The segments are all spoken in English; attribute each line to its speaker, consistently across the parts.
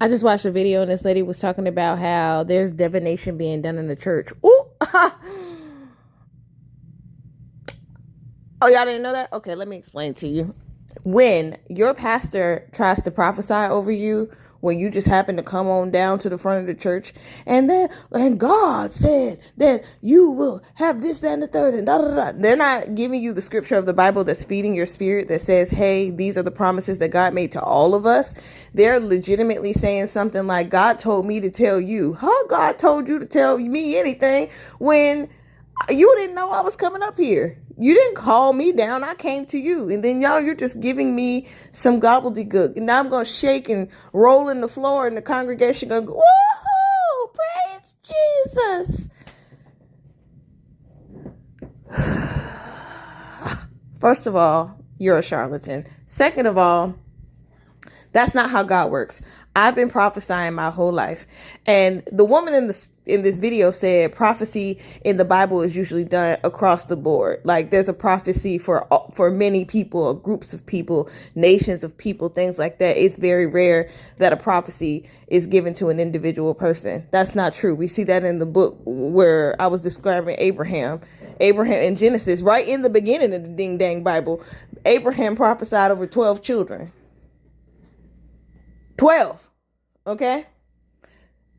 Speaker 1: I just watched a video and this lady was talking about how there's divination being done in the church. Ooh. Oh, y'all didn't know that? Okay, let me explain to you. When your pastor tries to prophesy over you, when you just happen to come on down to the front of the church, and God said that you will have this, that, and the third, and da da da. They're not giving you the scripture of the Bible that's feeding your spirit that says, hey, these are the promises that God made to all of us. They're legitimately saying something like, God told me to tell you. How God told you to tell me anything when you didn't know I was coming up here? You didn't call me down. I came to you. And then you're just giving me some gobbledygook. And now I'm going to shake and roll in the floor and the congregation going, woohoo, praise Jesus. First of all, you're a charlatan. Second of all, that's not how God works. I've been prophesying my whole life. And the woman in this video said prophecy in the Bible is usually done across the board. Like there's a prophecy for many people, groups of people, nations of people, things like that. It's very rare that a prophecy is given to an individual person. That's not true. We see that in the book where I was describing Abraham in Genesis, right in the beginning of the ding dang Bible. Abraham prophesied over 12 children. 12. Okay.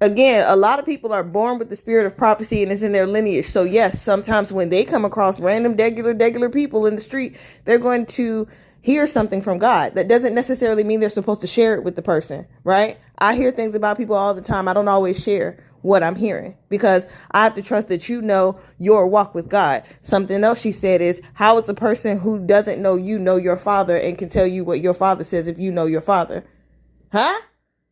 Speaker 1: Again, a lot of people are born with the spirit of prophecy and it's in their lineage. So yes, sometimes when they come across random regular people in the street, they're going to hear something from God. That doesn't necessarily mean they're supposed to share it with the person, right? I hear things about people all the time. I don't always share what I'm hearing because I have to trust that you know your walk with God. Something else she said is, how is a person who doesn't know you know your father and can tell you what your father says if you know your father? Huh?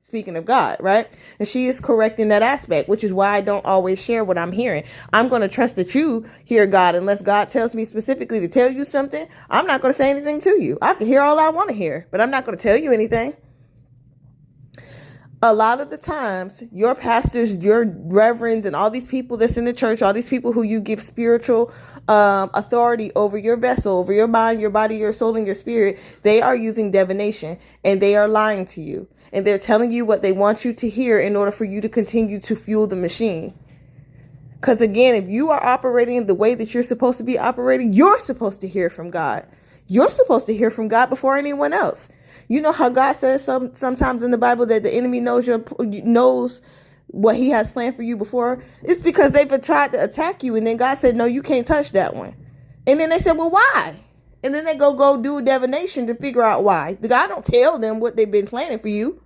Speaker 1: Speaking of God, right? And she is correct in that aspect, which is why I don't always share what I'm hearing. I'm going to trust that you hear God unless God tells me specifically to tell you something. I'm not going to say anything to you. I can hear all I want to hear, but I'm not going to tell you anything. A lot of the times, your pastors, your reverends, and all these people that's in the church, all these people who you give spiritual authority over your vessel, over your mind, your body, your soul, and your spirit, they are using divination and they are lying to you. And they're telling you what they want you to hear in order for you to continue to fuel the machine. Because again, if you are operating the way that you're supposed to be operating, you're supposed to hear from God. You're supposed to hear from God before anyone else. You know how God says sometimes in the Bible that the enemy knows what he has planned for you before? It's because they've tried to attack you. And then God said, no, you can't touch that one. And then they said, well, why? And then they go do divination to figure out why. God don't tell them what they've been planning for you.